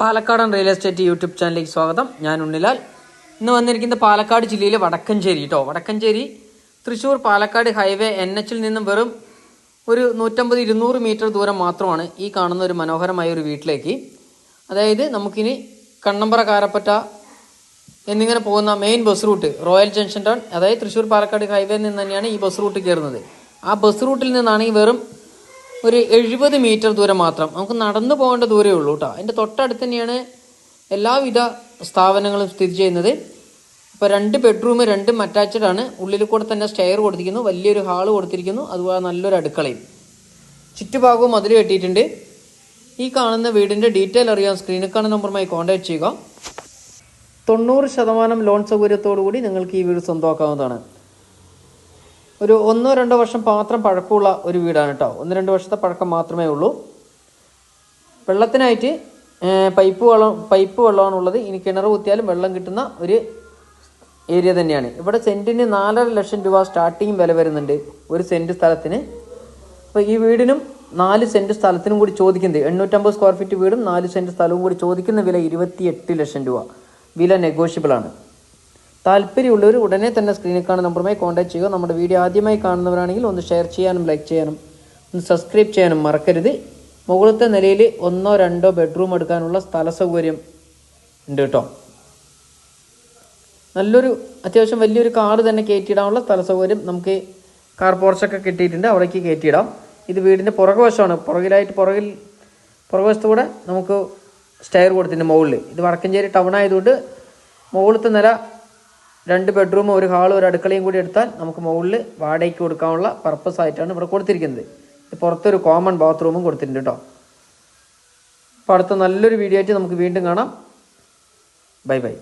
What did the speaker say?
പാലക്കാടൻ real estate YouTube ചാനലിലേക്ക് സ്വാഗതം. ഞാൻ ഉണ്ണിലാൽ. ഇന്ന് വന്നിരിക്കുന്നത് പാലക്കാട് ജില്ലയിലെ വടക്കഞ്ചേരി കേട്ടോ. വടക്കഞ്ചേരി തൃശ്ശൂർ പാലക്കാട് ഹൈവേ NH നിന്നും വെറും ഒരു 150-200 മീറ്റർ ദൂരം മാത്രമാണ് ഈ കാണുന്ന ഒരു മനോഹരമായ ഒരു വീട്ടിലേക്ക്. അതായത് നമുക്കിനി കണ്ണമ്പറ, കാരപ്പറ്റ എന്നിങ്ങനെ പോകുന്ന main bus route royal junction town, അതായത് തൃശ്ശൂർ പാലക്കാട് ഹൈവേ നിന്ന് തന്നെയാണ് ഈ ബസ് റൂട്ട് കയറുന്നത്. ആ ബസ് റൂട്ടിൽ നിന്നാണെങ്കിൽ വെറും ഒരു 70 മീറ്റർ ദൂരം മാത്രം നമുക്ക് നടന്നു പോകേണ്ട ദൂരമേ ഉള്ളൂ കേട്ടോ. അതിൻ്റെ തൊട്ടടുത്ത് തന്നെയാണ് എല്ലാവിധ സ്ഥാപനങ്ങളും സ്ഥിതി ചെയ്യുന്നത്. ഇപ്പോൾ 2 ബെഡ്റൂം, 2 അറ്റാച്ച്ഡ് ആണ്. ഉള്ളിൽ കൂടെ തന്നെ സ്റ്റെയർ കൊടുത്തിരിക്കുന്നു, വലിയൊരു ഹാള് കൊടുത്തിരിക്കുന്നു, അതുപോലെ നല്ലൊരു അടുക്കളയും. ചുറ്റുഭാഗവും മതിൽ കെട്ടിയിട്ടുണ്ട്. ഈ കാണുന്ന വീടിൻ്റെ ഡീറ്റെയിൽ അറിയാൻ സ്ക്രീനിൽ കാണുന്ന നമ്പറുമായി കോൺടാക്ട് ചെയ്യുക. 90% ലോൺ സൗകര്യത്തോടു കൂടി നിങ്ങൾക്ക് ഈ വീട് സ്വന്തമാക്കാവുന്നതാണ്. ഒരു 1-2 വർഷം മാത്രം പഴക്കമുള്ള ഒരു വീടാണ് കേട്ടോ. 1-2 വർഷത്തെ പഴക്കം മാത്രമേ ഉള്ളൂ. വെള്ളത്തിനായിട്ട് പൈപ്പ് വെള്ളമാണുള്ളത്. ഇനി കിണർ കുത്തിയാലും വെള്ളം കിട്ടുന്ന ഒരു ഏരിയ തന്നെയാണ്. ഇവിടെ സെൻറ്റിന് 4.5 ലക്ഷം രൂപ സ്റ്റാർട്ടിങ് വില വരുന്നുണ്ട് ഒരു സെൻറ്റ് സ്ഥലത്തിന്. അപ്പോൾ ഈ വീടിനും 4 സെൻറ്റ് സ്ഥലത്തിനും കൂടി ചോദിക്കുന്നത് 850 സ്ക്വയർ ഫീറ്റ് വീടും 4 സെൻറ്റ് സ്ഥലവും കൂടി ചോദിക്കുന്ന വില 28 ലക്ഷം രൂപ. വില നെഗോഷ്യബിൾ ആണ്. താല്പര്യമുള്ളവർ ഉടനെ തന്നെ സ്ക്രീനിൽ കാണുന്ന നമ്പറുമായി കോൺടാക്ട് ചെയ്യുക. നമ്മുടെ വീഡിയോ ആദ്യമായി കാണുന്നവരാണെങ്കിൽ ഒന്ന് ഷെയർ ചെയ്യാനും ലൈക്ക് ചെയ്യാനും ഒന്ന് സബ്സ്ക്രൈബ് ചെയ്യാനും മറക്കരുത്. മുകളിലത്തെ നിലയിൽ 1-2 ബെഡ്റൂം എടുക്കാനുള്ള സ്ഥല സൗകര്യം ഉണ്ട് കേട്ടോ. നല്ലൊരു അത്യാവശ്യം വലിയൊരു കാർ തന്നെ കയറ്റിയിടാനുള്ള സ്ഥല സൗകര്യം നമുക്ക് കാർ പോർച്ചൊക്കെ കിട്ടിയിട്ടുണ്ട്, അവിടേക്ക് കയറ്റിയിടാം. ഇത് വീടിൻ്റെ പുറകുവശമാണ്. പുറകുവശത്തുകൂടെ നമുക്ക് സ്റ്റെയർ കൊടുത്തിട്ടുണ്ട് മുകളിൽ. ഇത് വടക്കഞ്ചേരി ടൗൺ ആയതുകൊണ്ട് മുകളിലത്തെ നില 2 ബെഡ്റൂം, 1 ഹാളും 1 അടുക്കളയും കൂടി എടുത്താൽ നമുക്ക് മുകളിൽ വാടകയ്ക്ക് കൊടുക്കാനുള്ള പർപ്പസ് ആയിട്ടാണ് ഇവിടെ കൊടുത്തിരിക്കുന്നത്. പുറത്തൊരു കോമൺ ബാത്റൂമും കൊടുത്തിട്ടുണ്ട് കേട്ടോ. അപ്പോൾ അടുത്ത നല്ലൊരു വീഡിയോ ആയിട്ട് നമുക്ക് വീണ്ടും കാണാം. Bye bye.